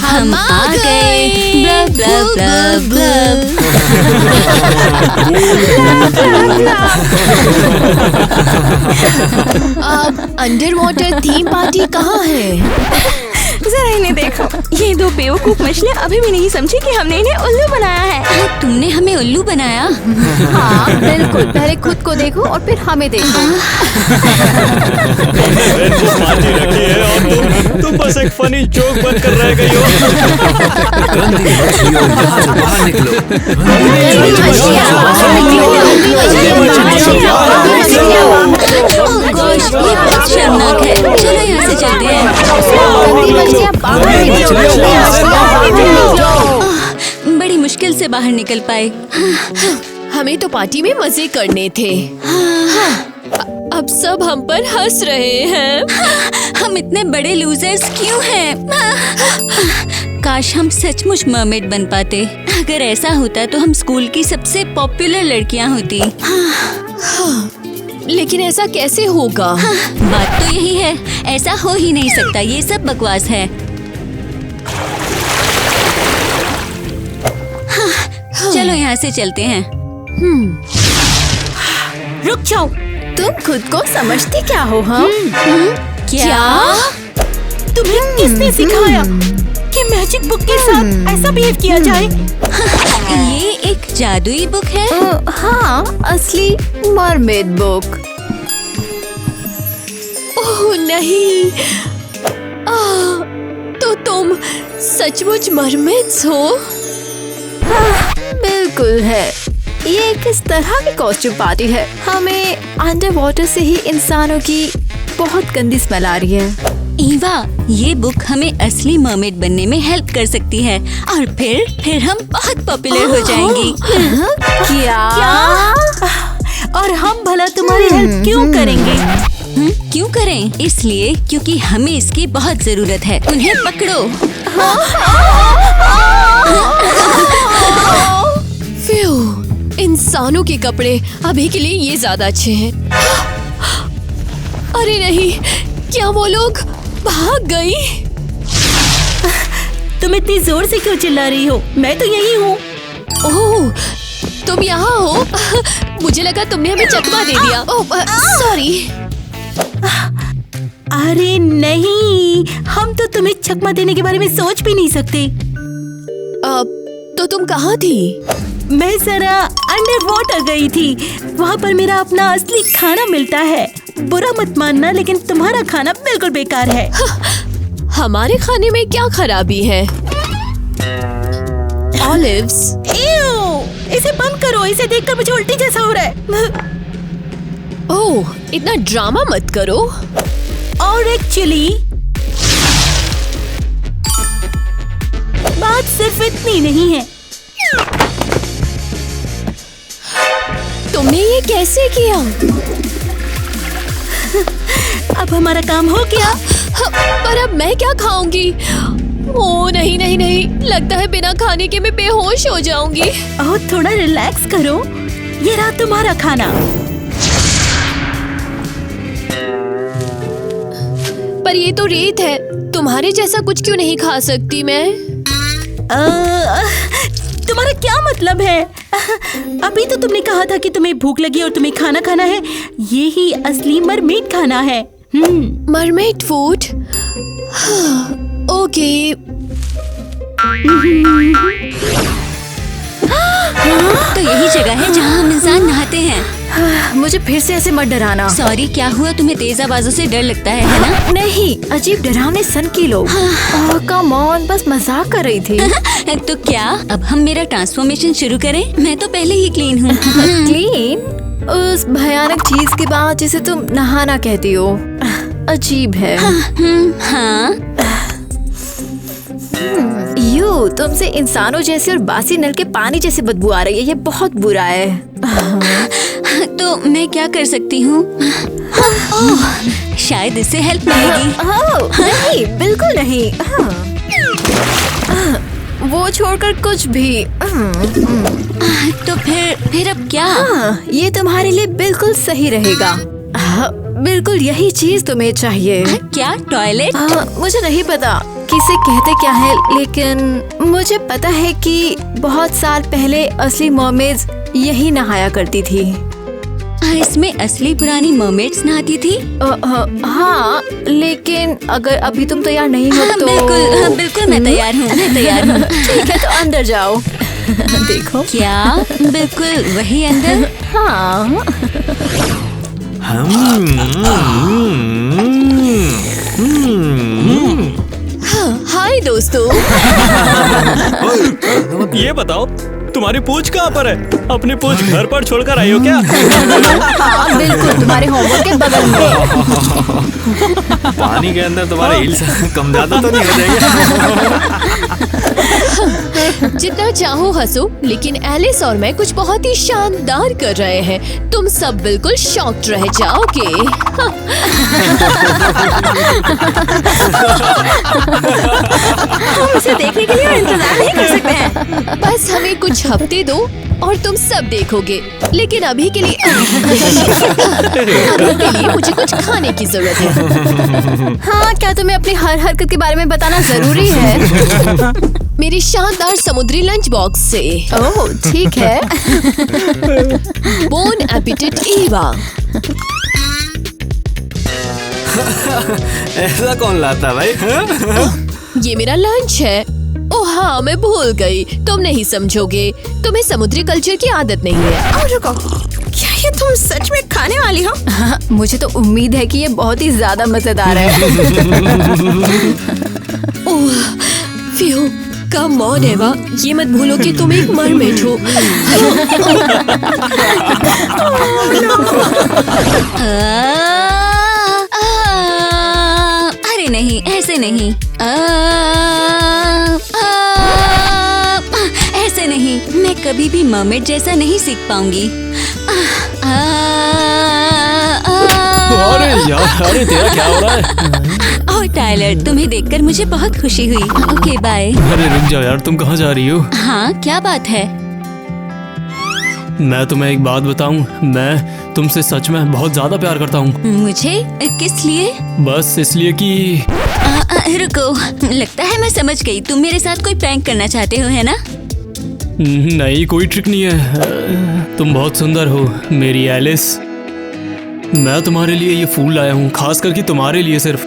हम आ गए। Bulb bulb bulb bulb. Under water theme party कहाँ है? जरा इन्हें देखो, ये दो बेवकूफ मछलियाँ अभी भी नहीं समझी कि हमने इन्हें उल्लू बनाया है। तुमने हमें उल्लू बनाया? हाँ बिल्कुल, पहले खुद को देखो और फिर हमें देखो। रेनबो पार्टी रखी है और तुम बस एक फनी जोक बनकर रह गई हो। गंदी मछलियों, यहाँ से बाहर निकलो। शर्मनाक है, चलो यहाँ से चलते हैं। बड़ी मुश्किल से बाहर निकल पाए। हमें तो पार्टी में मजे करने थे। अब सब हम पर हंस रहे हैं। हम इतने बड़े लूजर्स क्यों हैं? काश हम सचमुच मरमेड बन पाते। अगर ऐसा होता तो हम स्कूल की सबसे पॉपुलर लड़कियां होती। लेकिन ऐसा कैसे होगा? बात तो यही है, ऐसा हो ही नहीं सकता। ये सब बकवास है। चलो यहाँ से चलते हैं। रुक जाओ, तुम खुद को समझते क्या हो? हम क्या? तुम्हें किसने सिखाया कि मैजिक बुक के साथ ऐसा बिहेव किया जाए? ये एक जादुई बुक है। हाँ, असली मरमेड बुक। ओह नहीं, तो तुम सचमुच मरमेड्स हो? बिल्कुल है। ये किस तरह की कॉस्ट्यूम पार्टी है? हमें अंडर वाटर से ही इंसानों की बहुत गंदी स्मेल आ रही है। ईवा, ये बुक हमें असली मरमेड बनने में हेल्प कर सकती है और फिर हम बहुत पॉपुलर हो जाएंगी। क्या? और हम भला तुम्हारी हेल्प क्यों करेंगे? क्यों करें? इसलिए क्योंकि हमें इसकी बहुत जरूरत है। उन्हें पकड़ो। इंसानों के कपड़े अभी के लिए ये ज्यादा अच्छे हैं। अरे नहीं, क्या वो लोग भाग गई? तुम इतनी जोर से क्यों चिल्ला रही हो? मैं तो यही हूँ। ओह, तुम यहाँ हो? मुझे लगा तुमने हमें चकमा दे दिया। ओह, सॉरी। अरे नहीं, हम तो तुम्हें चकमा देने के बारे में सोच भी नहीं सकते। तो तुम कहाँ थी? मैं जरा अंडर वाटर गई थी। वहाँ पर मेरा अपना असली खाना मिलता है। बुरा मत मानना, लेकिन तुम्हारा खाना बिल्कुल बेकार है। हमारे खाने में क्या खराबी है? ऑलिव्स। इसे बंद करो, इसे देखकर मुझे उल्टी जैसा हो रहा है। ओह, इतना ड्रामा मत करो। और एक चिली। बात सिर्फ इतनी नहीं है। तुमने ये कैसे किया? अब हमारा काम हो गया। पर अब मैं क्या खाऊंगी? ओह नहीं नहीं नहीं, लगता है बिना खाने के मैं बेहोश हो जाऊंगी। ओह, थोड़ा रिलैक्स करो। ये रहा तुम्हारा खाना। पर ये तो रेत है। तुम्हारे जैसा कुछ क्यों नहीं खा सकती मैं? तुम्हारा क्या मतलब है? अभी तो तुमने कहा था कि तुम्हें भूख लगी और तुम्हें खाना खाना है। ये ही असली मरमेड खाना है। Mermaid food? ओके। तो यही जगह है जहाँ हम इंसान नहाते हैं। मुझे फिर से ऐसे मत डराना। सॉरी, क्या हुआ? तुम्हें तेज आवाजों से डर लगता है ना? नहीं, अजीब डरावने सन की लोग। कम ऑन, बस मजाक कर रही थी। तो क्या अब हम मेरा ट्रांसफॉर्मेशन शुरू करें? मैं तो पहले ही क्लीन हूँ। क्लीन? उस भयानक चीज के बाद जिसे तुम नहाना कहती हो। अजीब है। हाँ। तुमसे इंसानों जैसे और बासी नल के पानी जैसी बदबू आ रही है। ये बहुत बुरा है। तो मैं क्या कर सकती हूँ? शायद इससे हेल्प मिलेगी। नहीं, बिल्कुल नहीं। वो छोड़कर कुछ भी। तो फिर अब क्या? ये तुम्हारे लिए बिल्कुल सही रहेगा। बिल्कुल यही चीज तुम्हें चाहिए। क्या? टॉयलेट? मुझे नहीं पता कि इसे कहते क्या है, लेकिन मुझे पता है कि बहुत साल पहले असली मरमेड्स यही नहाया करती थी। इसमें असली पुरानी मरमेड्स नहाती थी? हाँ, लेकिन अगर अभी तुम तैयार नहीं हो तो बिल्कुल मैं तैयार हूँ, मैं तैयार हूँ। ठीक है, तो अंदर जाओ। देखो क्या? बिल्कुल वही अंदर? हाँ। हाय दोस्तों। ये बताओ तुम्हारी पूंछ कहाँ पर है? अपनी पूंछ घर पर छोड़कर आई हो क्या? हाँ बिल्कुल, तुम्हारे होमवर्क के बगल में। पानी के अंदर तुम्हारे हिल्स कम ज्यादा तो नहीं हो जाएगा? जितना चाहो हंसो, लेकिन एलिस और मैं कुछ बहुत ही शानदार कर रहे हैं। तुम सब बिल्कुल शॉक्ड रह जाओगे। हम इसे देखने के लिए इंतजार नहीं कर सकते हैं। बस हमें कुछ हफ्ते दो और तुम सब देखोगे। लेकिन अभी के लिए मुझे कुछ खाने की जरूरत है। हाँ, क्या तुम्हें अपनी हर हरकत के बारे में बताना जरूरी है? मेरी शानदार समुद्री लंच बॉक्स से। ओह ठीक है। बोन एपिटिट ईवा। ऐसा कौन लाता भाई? ये मेरा लंच है। ओह हाँ, मैं भूल गई। तुम नहीं समझोगे, तुम्हें समुद्री कल्चर की आदत नहीं है। और रुको, क्या ये तुम सच में खाने वाली हो? हाँ, मुझे तो उम्मीद है कि ये बहुत ही ज्यादा मजेदार है। ओह फ्यू, कम ऑन एवा, ये मत भूलो कि तुम एक मरमेड हो। अरे नहीं, ऐसे नहीं। ऐसे नहीं, मैं कभी भी मरमेड जैसा नहीं सीख पाऊंगी। अरे यार, अरे तेरा क्या हो रहा है? ओह टाइलर, तुम्हें देखकर मुझे बहुत खुशी हुई। Okay bye. अरे रुक जाओ यार, तुम कहाँ जा रही हो? हाँ, क्या बात है? मैं तुम्हें एक बात बताऊं, मैं तुमसे सच में बहुत ज्यादा प्यार करता हूँ। मुझे? किस लिए? बस इसलिए कि रुको, लगता है मैं समझ गई। तुम मेरे साथ कोई प्रैंक करना चाहते हो, है ना? नहीं, कोई ट्रिक नहीं है। तुम बहुत सुंदर हो मेरी एलिस। मैं तुम्हारे लिए ये फूल लाया हूँ, खास करके तुम्हारे लिए सिर्फ।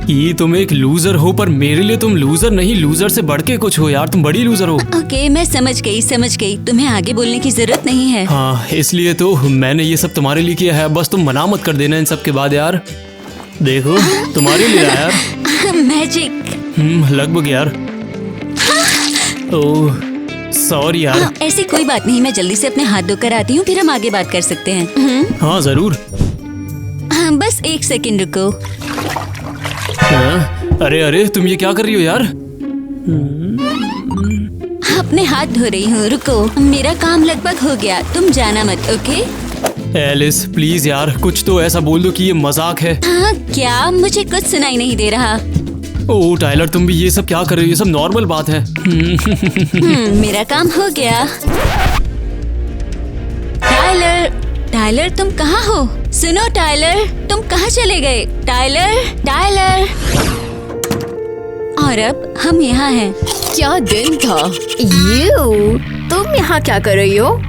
कि तुम एक लूजर हो, पर मेरे लिए तुम लूजर नहीं, लूजर से बढ़ के कुछ हो यार। तुम बड़ी लूजर हो। ओके, मैं समझ गई। तुम्हें आगे बोलने की जरूरत नहीं है। हाँ, इसलिए तो मैंने ये सब तुम्हारे लिए किया है। बस तुम मना मत कर देना इन सब के बाद यार। देखो, तुम्हारे लिए यार। मैजिक। लगभग यार। ओह सॉरी यार। ऐसी कोई बात नहीं, मैं जल्दी से अपने हाथ धोकर आती हूँ, फिर हम आगे बात कर सकते हैं। हाँ जरूर। बस एक सेकंड रुको। हाँ? अरे तुम ये क्या कर रही हो यार? अपने हाथ धो रही हूँ, रुको। मेरा काम लगभग हो गया, तुम जाना मत, ओके? एलिस प्लीज यार, कुछ तो ऐसा बोल दो कि ये मजाक है। हाँ क्या? मुझे कुछ सुनाई नहीं दे रहा। ओह टाइलर, तुम भी ये सब क्या कर रही हो? ये सब नॉर्मल बात है। मेरा काम हो गया। टाइलर तुम कहाँ हो? सुनो टाइलर, तुम कहाँ चले गए? टाइलर। और अब हम यहाँ हैं। क्या दिन था। तुम यहाँ क्या कर रही हो?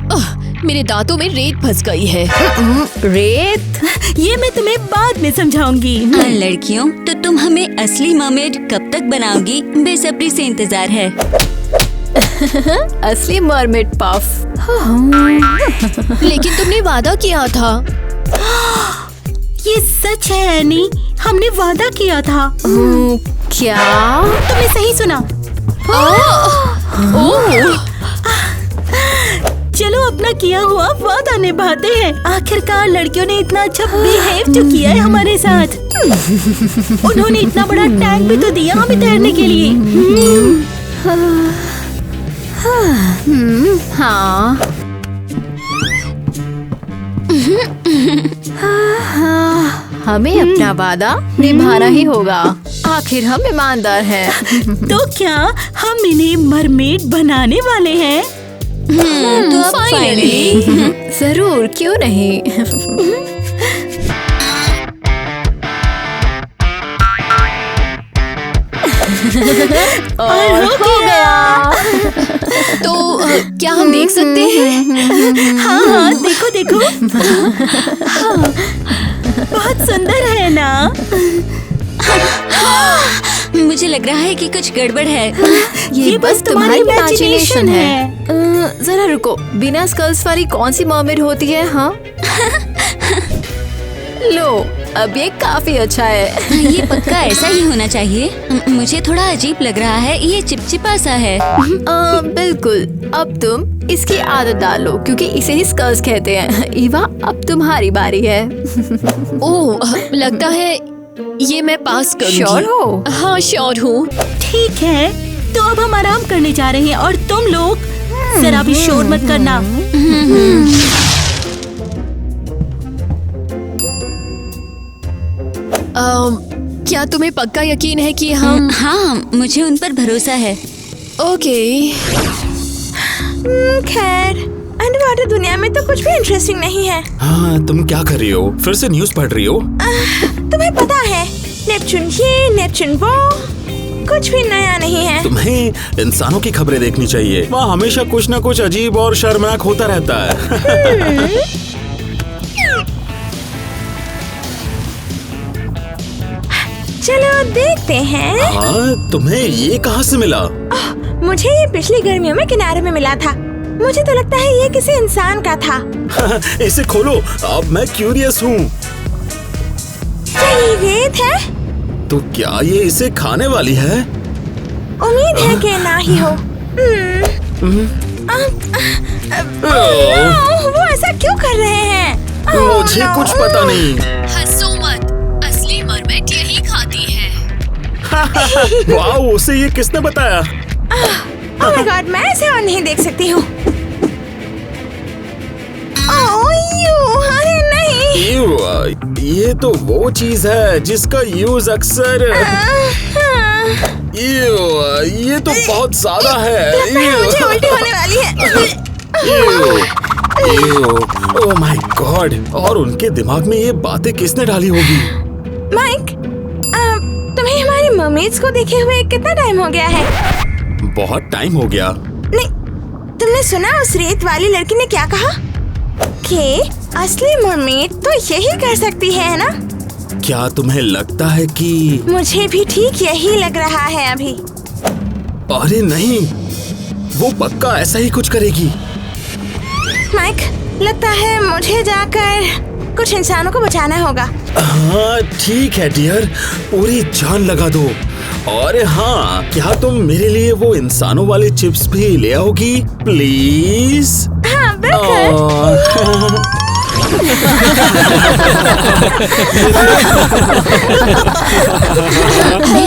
मेरे दांतों में रेत फंस गई है। रेत? ये मैं तुम्हें बाद में समझाऊंगी। लड़कियों, तो तुम हमें असली मरमेड कब तक बनाओगी? बेसब्री से इंतजार है। असली मरमेड पफ। लेकिन तुमने वादा किया था। ये सच है एनी, हमने वादा किया था। क्या? तुमने सही सुना। चलो अपना किया हुआ वादा निभाते हैं। आखिरकार लड़कियों ने इतना अच्छा बिहेव जो किया है हमारे साथ। उन्होंने इतना बड़ा टैंक भी तो दिया हमें तैरने के लिए। हाँ। हमें अपना वादा निभाना ही होगा। आखिर हम ईमानदार हैं। तो क्या हम इन्हें मरमेड बनाने वाले हैं? तो अब फाइनली जरूर, क्यों नहीं। और हो गया। तो क्या हम देख सकते हैं? हाँ, देखो देखो। बहुत सुंदर है ना? मुझे लग रहा है कि कुछ गड़बड़ है। ये बस तुम्हारी इमेजिनेशन है। जरा रुको, बिना स्कल्स वाली कौन सी मर्मेड होती है? हाँ लो, अब ये काफी अच्छा है। ये पक्का ऐसा ही होना चाहिए। मुझे थोड़ा अजीब लग रहा है, ये चिपचिपा सा है। बिल्कुल, अब तुम इसकी आदत डालो क्योंकि इसे ही स्कल्स कहते हैं। ईवा, अब तुम्हारी बारी है। ओह, लगता है ये मैं पास करूंगी। श्योर हो? हाँ, श्योर हूँ। ठीक है, तो अब हम आराम करने जा रहे हैं और तुम लोग जरा भी शोर मत करना। क्या तुम्हें पक्का यकीन है कि हम? हाँ, मुझे उन पर भरोसा है। ओके। खैर, अंडरवाटर दुनिया में तो कुछ भी इंटरेस्टिंग नहीं है। हाँ, तुम क्या कर रही हो? फिर से न्यूज़ पढ़ रही हो? तुम्हें पता है, नेपच्यून ये नेपच्यून वो, कुछ भी नया नहीं है। तुम्हें इंसानों की खबरें देखनी चाहिए। वहाँ हमेशा कुछ न कुछ अजीब और शर्मनाक होता रहता है। चलो देखते हैं। हाँ, तुम्हें ये कहाँ से मिला? मुझे ये पिछली गर्मियों में किनारे में मिला था। मुझे तो लगता है ये किसी इंसान का था। इसे खोलो, अब मैं क्यूरियस हूँ। क्या ये रेत है? तो क्या ये इसे खाने वाली है? उम्मीद है कि ना ही हो। वो ऐसा क्यों कर रहे हैं? मुझे कुछ पता नहीं। हंसो मत, असली मरमेड यही खाती है। वाह, उसे ये किसने बताया? ओह माय गॉड, मैं इसे और नहीं देख सकती हूँ। ओह यू, अरे नहीं। ये तो वो चीज है जिसका यूज अक्सर। ये तो बहुत ज्यादा है। मुझे उल्टी होने वाली है। ओह माय गॉड, और उनके दिमाग में ये बातें किसने डाली होगी? माइक, तुम्हें हमारी मर्मेड्स को देखे हुए कितना टाइम हो गया है? बहुत टाइम हो गया। नहीं, तुमने सुना उस रेत वाली लड़की ने क्या कहा? कि असली मर्मेड तो यही कर सकती है ना? क्या तुम्हें लगता है कि? मुझे भी ठीक यही लग रहा है अभी। अरे नहीं, वो पक्का ऐसा ही कुछ करेगी। माइक, लगता है मुझे जाकर कुछ इंसानों को बचाना होगा। हाँ ठीक है डियर, पूरी जान लगा दो। और हाँ, क्या तुम मेरे लिए वो इंसानों वाले चिप्स भी ले आओगी प्लीज? हाँ बिल्कुल।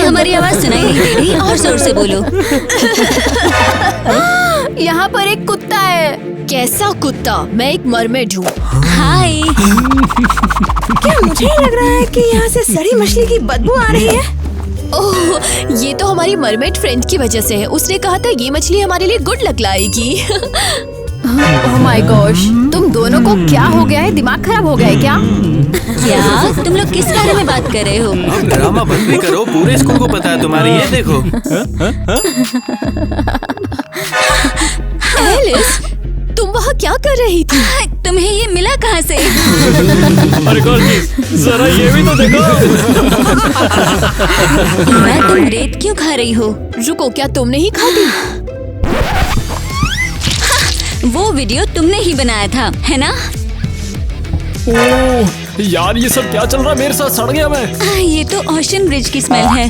हमारी आवाज सुनाई नहीं दे रही, और जोर से बोलो। यहाँ पर एक कुत्ता है। कैसा कुत्ता? मैं एक मरमेड हूँ। हाय। क्या मुझे लग रहा है कि यहाँ से सड़ी मछली की बदबू आ रही है? ओह, ये तो हमारी मरमेड फ्रेंड की वजह से है। उसने कहा था ये मछली हमारे लिए गुड लक लाएगी। ओह माय गॉश, तुम दोनों को क्या हो गया है? दिमाग खराब हो गया है क्या? क्या तुम लोग किस बारे में बात कर रहे हो? ड्रामा बंद भी करो, पूरे स्कूल को पता है तुम्हारी। ये देखो। एलिस, तुम वहाँ क्या कर रही थी? तुम्हें ये मिला कहाँ से? अरे गॉर्जियस, जरा ये भी तो देखो। मैं, तुम रेत क्यों खा रही हो? रुको, क्या तुमने ही खा दी? वो वीडियो तुमने ही बनाया था, है ना? ओह यार, ये सब क्या चल रहा है मेरे साथ? सड़ गया मैं। ये तो ओशन ब्रिज की स्मेल है।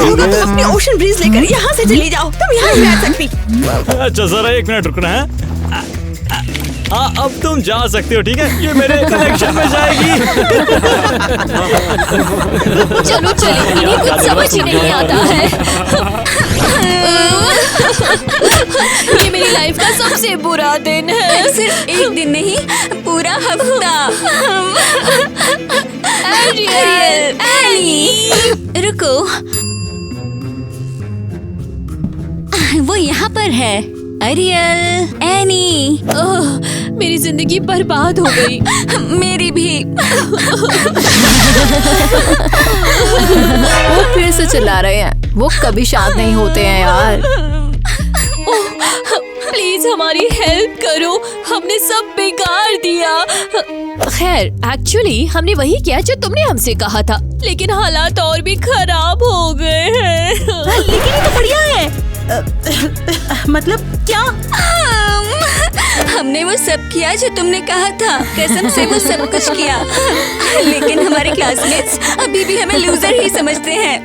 तुम अपनी ओशन ब्रीज लेकर यहाँ से चली जाओ। तुम यहाँ नहीं रह सकती। अच्छा जरा एक मिनट रुकना है। हाँ, अब तुम जा सकते हो, ठीक है? ये मेरे कलेक्शन में जाएगी। चलो चलो, इन्हें कुछ समझ ही नहीं आता है। ये मेरी लाइफ का सबसे बुरा दिन है। सिर्फ एक दिन नहीं, पूरा हफ्ता। एरियल, एनी, रुको, वो यहाँ पर है। अरियल, एनी। ओह, मेरी जिंदगी बर्बाद हो गई। मेरी भी। चिल्ला रहे हैं? वो कभी शांत नहीं होते हैं यार। प्लीज हमारी हेल्प करो, हमने सब बिगाड़ दिया। खैर एक्चुअली हमने वही किया जो तुमने हमसे कहा था, लेकिन हालात और भी खराब हो गए हैं। लेकिन ये तो बढ़िया है। मतलब क्या? हमने वो सब किया जो तुमने कहा था, कसम से वो सब कुछ किया। लेकिन हमारे क्लासमेट्स अभी भी हमें लूजर ही समझते हैं।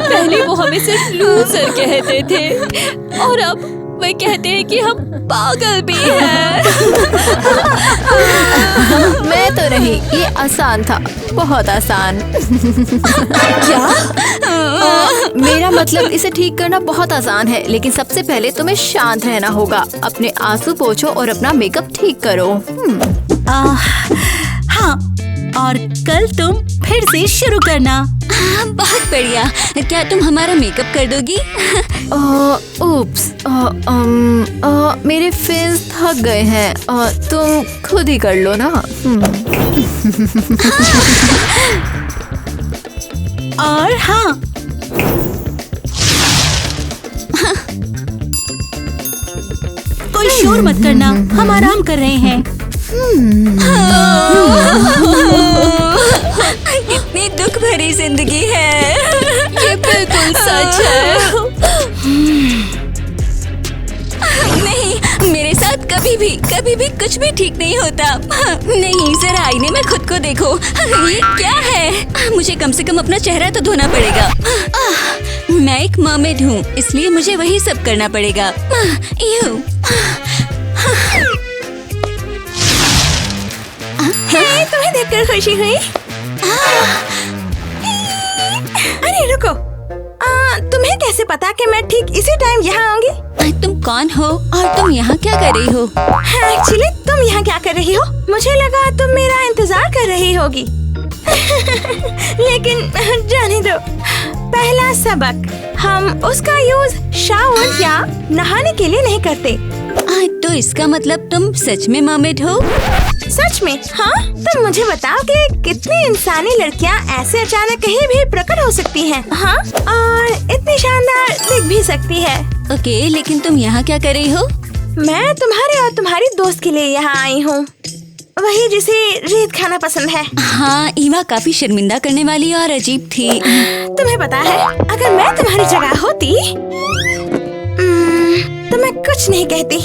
पहले वो हमें सिर्फ लूजर कहते थे और अब वे कहते हैं कि हम पागल भी हैं। मैं तो नहीं, ये आसान था, बहुत आसान। क्या? मेरा मतलब इसे ठीक करना बहुत आसान है, लेकिन सबसे पहले तुम्हें शांत रहना होगा। अपने आंसू पोंछो और अपना मेकअप ठीक करो। हाँ, और कल तुम फिर से शुरू करना। बहुत बढ़िया। क्या तुम हमारा मेकअप कर दोगी? उप्स, मेरे फेस थक गए हैं। तुम खुद ही कर लो ना। और हाँ, कोई शोर मत करना, हम आराम कर रहे हैं। कितनी दुख भरी जिंदगी है। ये बिल्कुल सच है। नहीं, मेरे साथ कभी भी कुछ भी ठीक नहीं होता। नहीं, जरा आईने में खुद को देखो। ये क्या है? मुझे कम से कम अपना चेहरा तो धोना पड़ेगा। मैं एक मर्मेड हूँ, इसलिए मुझे वही सब करना पड़ेगा। तुम्हें देखकर खुशी हुई। अरे रुको, तुम्हें कैसे पता कि मैं ठीक इसी टाइम यहाँ आऊंगी? तुम कौन हो और तुम यहाँ क्या कर रही हो? एक्चुअली तुम यहाँ क्या कर रही हो? मुझे लगा तुम मेरा इंतजार कर रही होगी। लेकिन जाने दो। पहला सबक, हम उसका यूज शावर या नहाने के लिए नहीं करते। तो इसका मतलब तुम सच में मर्मेड हो? सच में? हाँ, तुम मुझे बताओ कि कितनी इंसानी लड़कियाँ ऐसे अचानक कहीं भी प्रकट हो सकती हैं, हाँ, और इतनी शानदार दिख भी सकती है। ओके, लेकिन तुम यहाँ क्या कर रही हो? मैं तुम्हारे और तुम्हारी दोस्त के लिए यहाँ आई हूँ, वही जिसे रेत खाना पसंद है। हाँ, ईवा काफी शर्मिंदा करने वाली और अजीब थी। तुम्हें पता है, अगर मैं तुम्हारी जगह होती तो मैं कुछ नहीं कहती।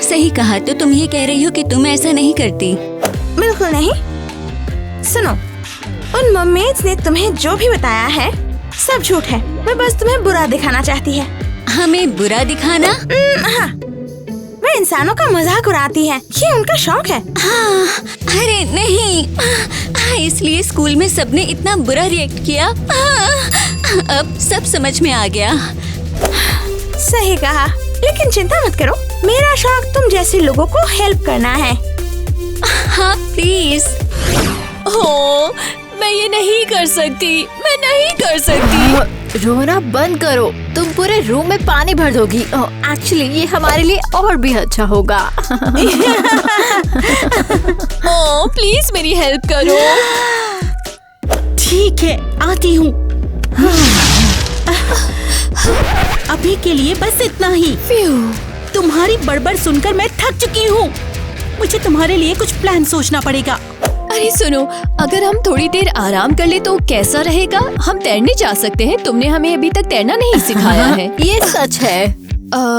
सही कहा। तो तुम ये कह रही हो कि तुम ऐसा नहीं करती? बिल्कुल नहीं। सुनो, उन मम्मीज ने तुम्हें जो भी बताया है सब झूठ है। मैं बस तुम्हें बुरा दिखाना चाहती है। हमें बुरा दिखाना? हाँ, वे इंसानों का मजाक उड़ाती है, ये उनका शौक है। हाँ, अरे नहीं, इसलिए स्कूल में सबने इतना बुरा रिएक्ट किया। अब सब समझ में आ गया। सही कहा, लेकिन चिंता मत करो, मेरा शौक तुम जैसे लोगों को हेल्प करना है। हाँ प्लीज। हो, मैं ये नहीं कर सकती, मैं नहीं कर सकती। रोना बंद करो, तुम पूरे रूम में पानी भर दोगी। एक्चुअली ये हमारे लिए और भी अच्छा होगा। ओह प्लीज मेरी हेल्प करो। ठीक है, आती हूँ। अभी के लिए बस इतना ही। तुम्हारी बड़बड़ सुनकर मैं थक चुकी हूँ। मुझे तुम्हारे लिए कुछ प्लान सोचना पड़ेगा। अरे सुनो, अगर हम थोड़ी देर आराम कर ले तो कैसा रहेगा? हम तैरने जा सकते हैं, तुमने हमें अभी तक तैरना नहीं सिखाया है। ये सच है।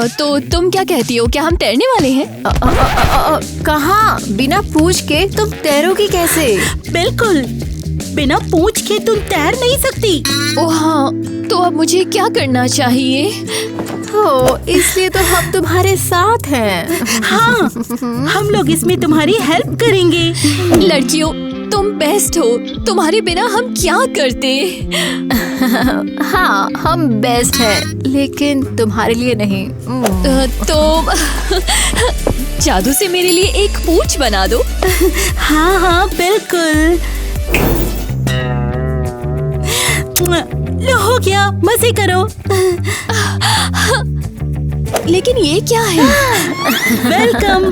तो तुम क्या कहती हो, क्या हम तैरने वाले हैं? कहाँ? बिना पूछ के तुम तैरोगी कैसे? बिल्कुल, बिना पूछ के तुम तैर नहीं सकती। ओह हाँ, तो अब मुझे क्या करना चाहिए? हो, इसलिए तो हम तुम्हारे साथ हैं। हाँ, हम लोग इसमें तुम्हारी हेल्प करेंगे। लड़कियों, तुम बेस्ट हो, तुम्हारे बिना हम क्या करते? हाँ, हम बेस्ट हैं, लेकिन तुम्हारे लिए नहीं। तो जादू से मेरे लिए एक पूंछ बना दो। हाँ हाँ बिल्कुल। लो, हो गया, मजे करो। लेकिन ये क्या है? वेलकम।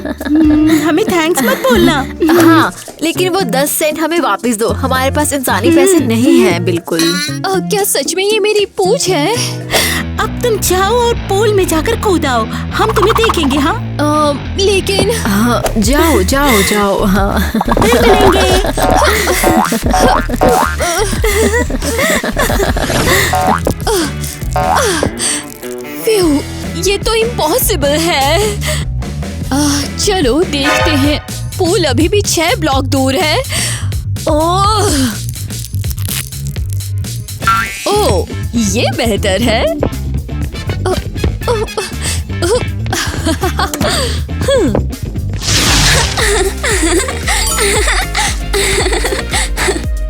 हमें थैंक्स मत बोलना। हाँ, लेकिन वो 10 सेंट हमें वापस दो। हमारे पास इंसानी पैसे नहीं है बिल्कुल। क्या सच में ये मेरी पूंछ है? अब तुम जाओ और पूल में जाकर कूदाओ, हम तुम्हें देखेंगे। हाँ, लेकिन हाँ, जाओ जाओ जाओ। हाँ, फिर मिलेंगे। फ्यू, ये तो इम्पॉसिबल है। चलो देखते हैं। पूल अभी भी 6 ब्लॉक दूर है। ओह, ये बेहतर है।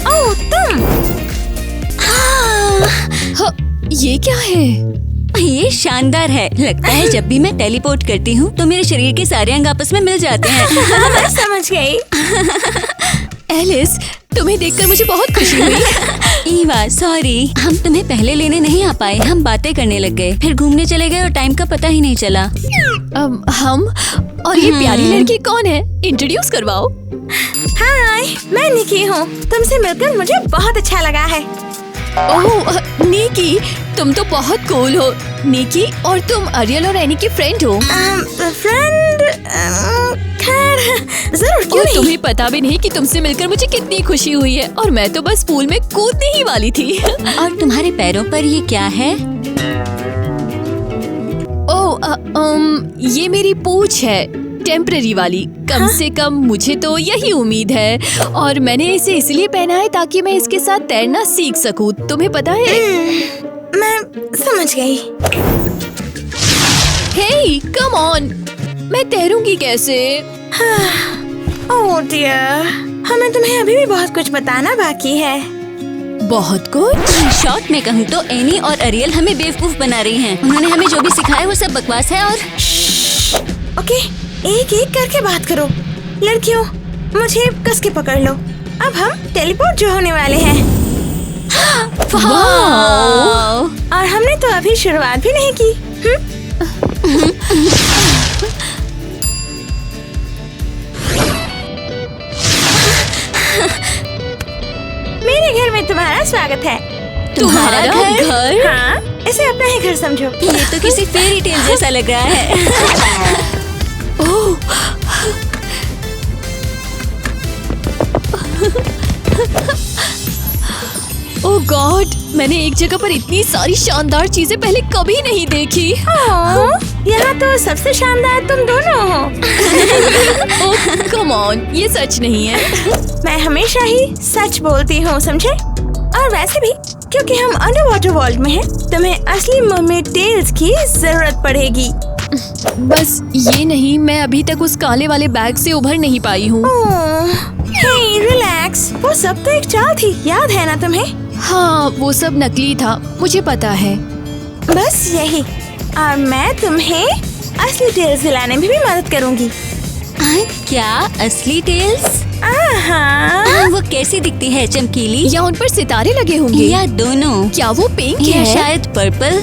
ओह तुम। ये क्या है? ये शानदार है। लगता है जब भी मैं टेलीपोर्ट करती हूँ तो मेरे शरीर के सारे अंग आपस में मिल जाते हैं। मैं समझ गई। एलिस, तुम्हें देखकर मुझे बहुत खुशी हुई। ईवा, सॉरी, हम तुम्हें पहले लेने नहीं आ पाए। हम बातें करने लग गए, फिर घूमने चले गए और टाइम का पता ही नहीं चला। हम और ये प्यारी लड़की कौन है? इंट्रोड्यूस करवाओ। हाय, मैं निकी हूँ। तुमसे मिलकर मुझे बहुत अच्छा लगा है। ओह, निकी, तुम तो बहुत कूल हो। निकी, और तुम अरियल और एनी की फ्रेंड हो? फ्रेंड? खैर, जरूर, क्यों और नहीं? तुम्हें पता भी नहीं कि तुमसे मिलकर मुझे कितनी खुशी हुई है। और मैं तो बस पूल में कूदने ही वाली थी। और तुम्हारे पैरों पर ये क्या है? ये मेरी पूंछ है, टेम्पररी वाली। कम से कम मुझे तो यही उम्मीद है। और मैंने इसे इसलिए पहना है ताकि मैं इसके साथ तैरना सीख सकूं। तुम्हें पता है? मैं समझ गई। हे, कम ऑन, मैं तैरूंगी कैसे? ओह डियर, हमें तुम्हें अभी भी बहुत कुछ बताना बाकी है। बहुत कुछ? शॉर्ट में कहूँ तो एनी और अरियल हमें बेवकूफ बना रही हैं। उन्होंने हमें जो भी सिखाया वो सब बकवास है। और ओके, एक एक करके बात करो। लड़कियों, मुझे कस के पकड़ लो। अब हम टेलीपोर्ट जो होने वाले हैं। वाओ! और हमने तो अभी शुरुआत भी नहीं की। मेरे घर में तुम्हारा स्वागत है। तुम्हारा घर? हाँ, इसे अपना ही घर समझो। ये तो किसी फेरी टेल जैसा लग रहा है। ओह गॉड, मैंने एक जगह पर इतनी सारी शानदार चीजें पहले कभी नहीं देखी। यहाँ तो सबसे शानदार तुम दोनों हो। ओह कम ऑन, ये सच नहीं है। मैं हमेशा ही सच बोलती हूँ, समझे? और वैसे भी क्योंकि हम अंडर वाटर वर्ल्ड में हैं, तुम्हें असली मर्मेड टेल्स की जरूरत पड़ेगी। बस ये नहीं, मैं अभी तक उस काले वाले बैग से उभर नहीं पाई हूँ। हे रिलैक्स, वो सब तो एक चाल थी, याद है ना तुम्हें? हाँ, वो सब नकली था, मुझे पता है। बस यही। और मैं तुम्हें असली टेल्स दिलाने में भी मदद करूँगी। क्या असली टेल्स? हाँ, वो कैसी दिखती है? चमकीली या उन पर सितारे लगे होंगे? या दोनों? क्या वो पिंक या है? शायद पर्पल?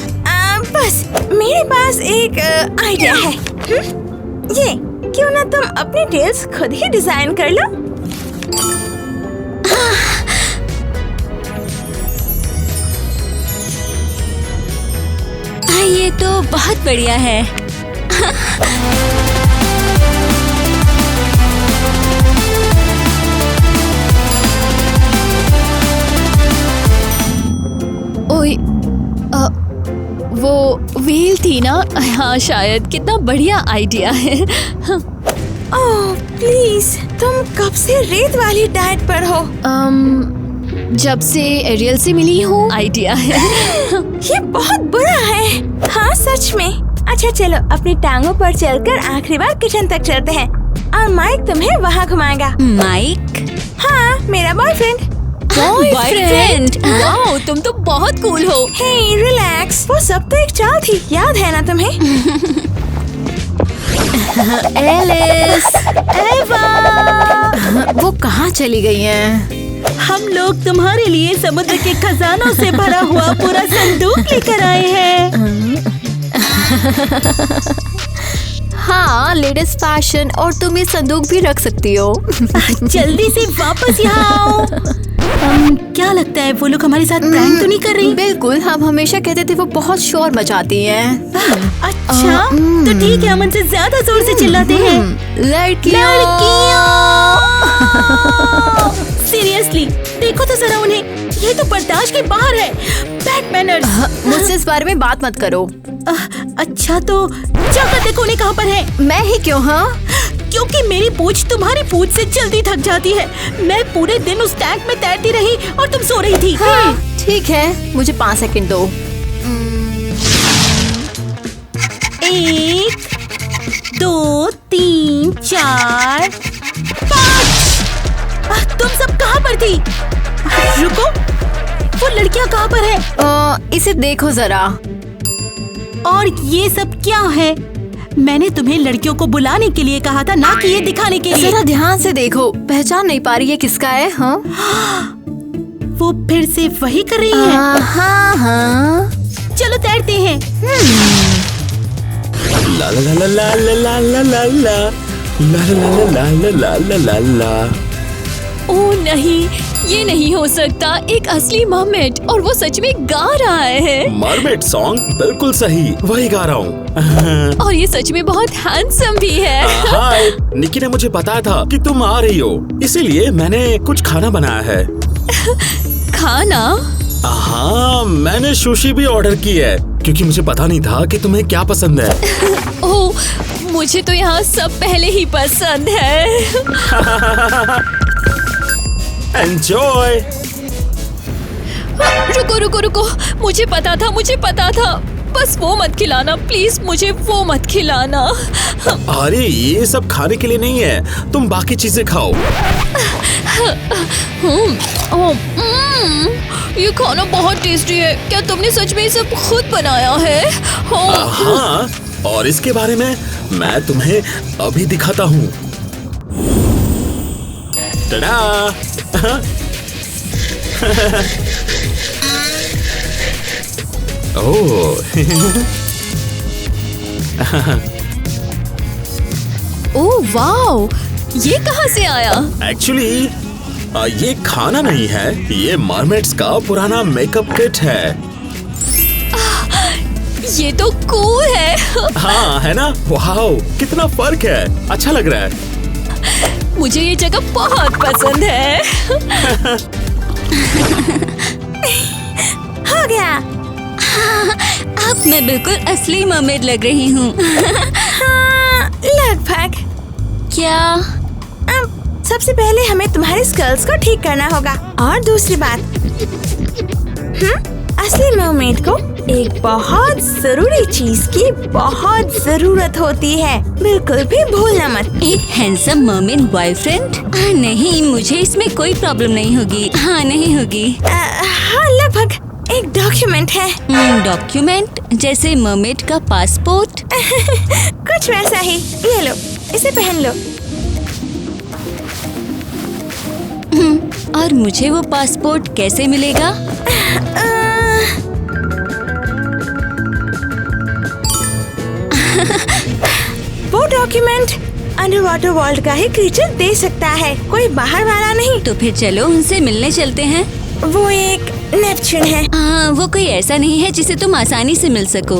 बस मेरे पास एक आइडिया है। ये क्यों ना तुम अपनी टेल्स खुद ही डिजाइन कर लो? ये तो बहुत बढ़िया है। ओए, वो व्हील थी ना? हाँ शायद। कितना बढ़िया आइडिया है। ओह प्लीज, तुम कब से रेत वाली डाइट पर हो? जब से एरियल से मिली हूँ। आइडिया है। ये बहुत बुरा है। हाँ सच में। अच्छा चलो, अपनी टांगों पर चलकर आखिरी बार किचन तक चलते हैं और माइक तुम्हें वहाँ घुमाएगा। माइक? हाँ, मेरा बॉयफ्रेंड। बॉयफ्रेंड? वाओ, तुम तो बहुत कूल हो। हे रिलैक्स, वो सब तो एक चाल थी, याद है ना तुम्हें? एलिस, एवा, वो कहाँ चली गई हैं? हम लोग तुम्हारे लिए समुद्र के खजानों से भरा हुआ पूरा संदूक लेकर आए हैं। हाँ, लेटेस्ट फैशन। और तुम ये संदूक भी रख सकती हो। जल्दी से वापस यहाँ आओ। क्या लगता है वो लोग हमारे साथ प्रैंक तो नहीं कर रही? बिल्कुल, हम हमेशा कहते थे वो बहुत शोर मचाती हैं। अच्छा, तो ठीक है, हम उनसे ज्यादा जोर से चिल्लाते हैं। लड़कियों। सीरियसली, देखो तो जरा उन्हें, ये तो बर्दाश्त के बाहर है। Bad manners. मुझसे इस बारे में बात मत करो। अच्छा, तो जाकर देखो उन्हें कहाँ पर है। मैं ही क्यों? हाँ, क्योंकि मेरी पूंछ तुम्हारी पूंछ से जल्दी थक जाती है। मैं पूरे दिन उस टैंक में तैरती रही और तुम सो रही थी। हाँ, ठीक है, मुझे 5 सेकंड दो। 1 2 3 4 5। तुम सब कहाँ पर थी? रुको, वो लड़कियाँ कहाँ पर है? इसे देखो जरा। और ये सब क्या है? मैंने तुम्हें लड़कियों को बुलाने के लिए कहा था, ना कि ये दिखाने के लिए। जरा ध्यान से देखो, पहचान नहीं पा रही है किसका है? हाँ, वो फिर से वही कर रही है। हाँ हाँ, चलो तैरते हैं। ला ला ला ला ला ला ला ला ला ला ला ला ला ला ला ला। ओह नहीं, ये नहीं हो सकता। एक असली मर्मेड, और वो सच में गा रहा है। मरमेड सॉन्ग बिल्कुल सही, वही गा रहा हूँ। और ये सच में बहुत हैंडसम भी है। हाय, निकी ने मुझे बताया था कि तुम आ रही हो, इसीलिए मैंने कुछ खाना बनाया है। खाना? हाँ, मैंने सुशी भी ऑर्डर की है क्योंकि मुझे पता नहीं था कि तुम्हें क्या पसंद है। ओह, मुझे तो यहाँ सब पहले ही पसंद है। एंजॉय। रुको रुको रुको, मुझे पता था। बस वो मत खिलाना प्लीज, मुझे वो मत खिलाना। अरे ये सब खाने के लिए नहीं है, तुम बाकी चीजें खाओ। ये खाना बहुत टेस्टी है। क्या तुमने सच में ये सब खुद बनाया है? हाँ, और इसके बारे में मैं तुम्हें अभी दिखाता हूँ। टडा! ओह, ओह वाओ, ये कहाँ से आया? एक्चुअली ये खाना नहीं है, ये मरमेड्स का पुराना मेकअप किट है। ये तो कूल है। हाँ, है ना? वाओ, कितना फर्क है। अच्छा लग रहा है। मुझे ये जगह बहुत पसंद है। हो गया। अब मैं बिल्कुल असली मर्मेड लग रही हूँ। हाँ, लगभग। क्या? सबसे पहले हमें तुम्हारे स्कल्स को ठीक करना होगा। और दूसरी बात, असली मर्मेड को एक बहुत जरूरी चीज की बहुत जरूरत होती है, बिल्कुल भी भूलना मत। एक हैंडसम मर्मेड बॉयफ्रेंड? नहीं, मुझे इसमें कोई प्रॉब्लम नहीं होगी। हाँ, नहीं होगी। हाँ, लगभग। एक डॉक्यूमेंट है। डॉक्यूमेंट? जैसे मर्मेड का पासपोर्ट? कुछ वैसा ही। ये लो, इसे पहन लो। और मुझे वो पासपोर्ट कैसे मिलेगा? वो डॉक्यूमेंट अंडर वाटर वर्ल्ड का ही क्रीचर दे सकता है, कोई बाहर वाला नहीं। तो फिर चलो उनसे मिलने चलते हैं। वो एक नेपच्यून है। वो कोई ऐसा नहीं है जिसे तुम आसानी से मिल सको।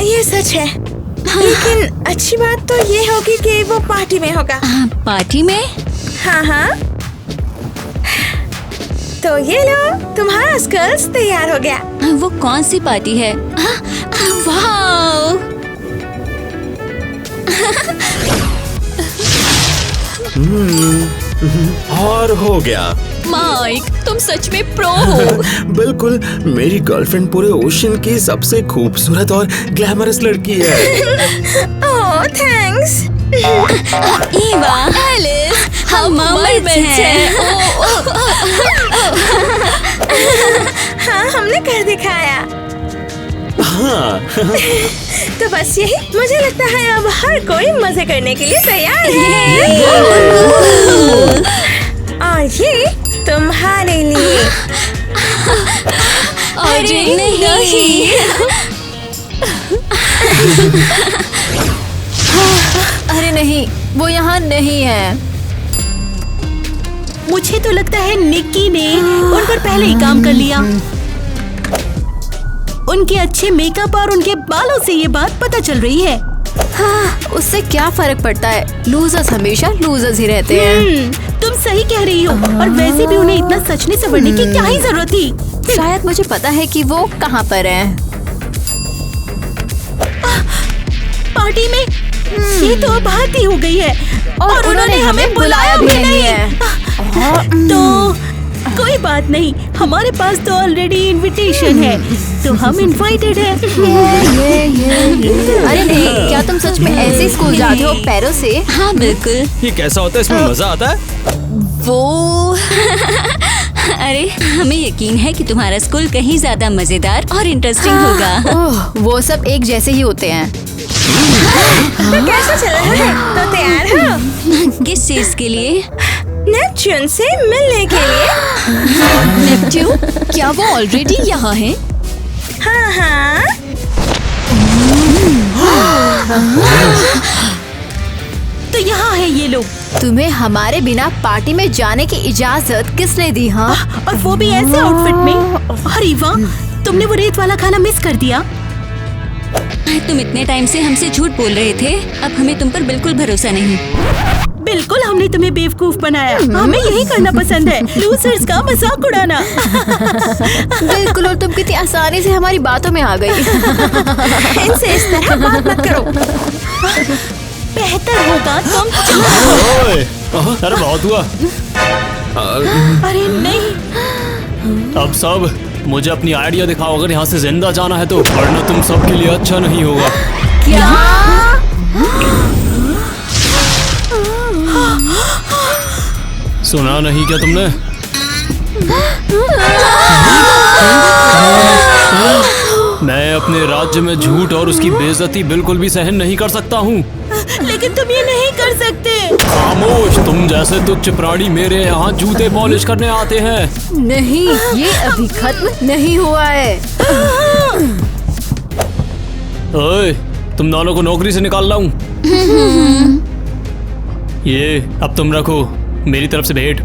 ये सच है। लेकिन अच्छी बात तो ये होगी कि वो पार्टी में होगा। पार्टी में? हाँ हाँ। तो ये लो, तुम्हारा स्कल्स तैयार हो गया। वो कौन सी पार्टी है? वाओ! और हो गया। माइक, तुम सच में प्रो हो। बिल्कुल, मेरी गर्लफ्रेंड पूरे ओशन की सबसे खूबसूरत और ग्लैमरस लड़की है। ओह, थैंक्स। ईवा, एलिस, हम मर्मेड्स हैं। हाँ, हमने कर दिखाया। हाँ। तो बस यही, मुझे लगता है अब हर कोई मजे करने के लिए तैयार है। और ये तुम्हारे लिए। अरे नहीं। अरे नहीं, वो यहाँ नहीं है। मुझे तो लगता है निक्की ने उन पर पहले ही काम कर लिया। उनके अच्छे मेकअप और उनके बालों से ये बात पता चल रही है। हाँ, उससे क्या फर्क पड़ता है, लूजर्स हमेशा लूजर्स ही रहते हैं। तुम सही कह रही हो। और वैसे भी उन्हें इतना सचने संवरने की क्या ही जरूरत थी। शायद मुझे पता है कि वो कहाँ पर हैं। पार्टी में ये तो अब हद ही हो गई है। और उन्होंने हमें बुलाया भी नहीं है। तो कोई बात नहीं, हमारे पास तो ऑलरेडी इनविटेशन है, तो हम इनवाइटेड हैं। अरे नहीं, क्या तुम सच में ऐसे स्कूल जाते हो पैरों से? हाँ बिल्कुल। ये कैसा होता है, इसमें मजा आता है? वो अरे हमें यकीन है कि तुम्हारा स्कूल कहीं ज्यादा मजेदार और इंटरेस्टिंग होगा। ओह, वो सब एक जैसे ही होते हैं। तो कैसा चल रहा है? तो तैयार हो किस चीज के लिए? नेपच्यून से मिलने के लिए? नेपच्यून, क्या वो ऑलरेडी यहाँ है? हाँ हाँ। तो यहाँ है ये लोग। तुम्हें हमारे बिना पार्टी में जाने की इजाजत किसने दी? हाँ, और वो भी ऐसे आउटफिट में। अरे वाह, तुमने वो रेत वाला खाना मिस कर दिया। तुम इतने टाइम से हमसे झूठ बोल रहे थे, अब हमें तुम पर बिल्कुल भरोसा नहीं। बिल्कुल, हमने तुम्हें बेवकूफ बनाया। हमें यही करना पसंद है, लूजर्स का मजाक उड़ाना। बिल्कुल, और तुम कितनी आसानी से हमारी बातों में आ गई। इनसे इस तरह बात मत करो। बेहतर होगा तुम चुप ओए, अरे बहुत हुआ। अरे नहीं, अब सब मुझे अपनी आइडिया दिखाओ, अगर यहाँ से जिंदा जाना है तो, वरना तुम सबके लिए अच्छा नहीं होगा। क्या? सुना नहीं क्या तुमने? मैं अपने राज्य में झूठ और उसकी बेइज्जती बिल्कुल भी सहन नहीं कर सकता हूँ। लेकिन तुम ये नहीं कर सकते। खामोश, तुम जैसे तुच्छ प्राणी मेरे यहाँ जूते पॉलिश करने आते हैं। नहीं, ये अभी खत्म नहीं हुआ है। ओए, तुम दोनों को नौकरी से निकाल रहा हूँ। ये अब तुम रखो, मेरी तरफ से भेंट।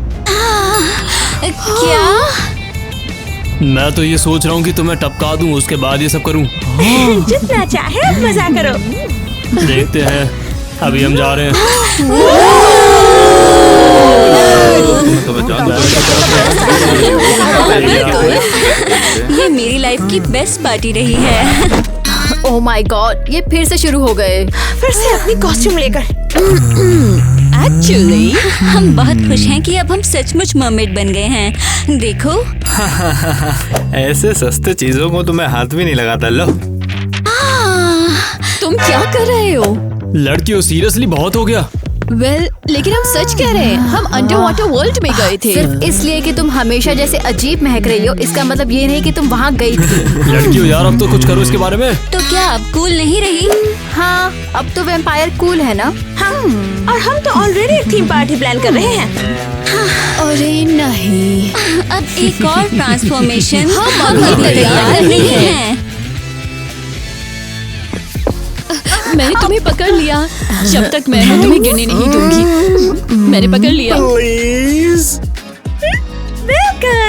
क्या? मैं तो ये सोच रहा हूँ कि तुम्हें टपका दूँ, उसके बाद ये सब करूँ। जितना चाहे मजा करो। देखते हैं, अभी हम जा रहे हैं। ये मेरी लाइफ की बेस्ट पार्टी रही है। ओह माय गॉड, ये फिर से शुरू हो गए। फिर से अपनी कॉस्ट्यूम लेकर। एक्चुअली हम बहुत खुश हैं कि अब हम सचमुच मर्मेड बन गए हैं। देखो, ऐसे सस्ते चीजों को तो मैं हाथ भी नहीं लगाता। लो, तुम क्या कर रहे हो? लड़कियों, सीरियसली बहुत हो गया। वेल, लेकिन हम सच कह रहे हैं, हम अंडर वाटर वर्ल्ड में गए थे। सिर्फ इसलिए कि तुम हमेशा जैसे अजीब महक रही हो, इसका मतलब ये नहीं कि तुम वहाँ गई थी। लड़कियों यार, अब तो कुछ करो इसके बारे में। तो क्या अब कूल नहीं रही? हाँ, अब तो वैम्पायर कूल है ना। हाँ, और हम तो ऑलरेडी एक थीम पार्टी प्लान कर रहे हैं। अरे नहीं, अब एक और ट्रांसफॉर्मेशन हम अभी तैयार नहीं हैं। मैंने तुम्हें पकड़ लिया। जब तक मैं हूँ तुम्हें गिरने नहीं दूंगी। मैंने पकड़ लिया। प्लीज। बिल्कुल।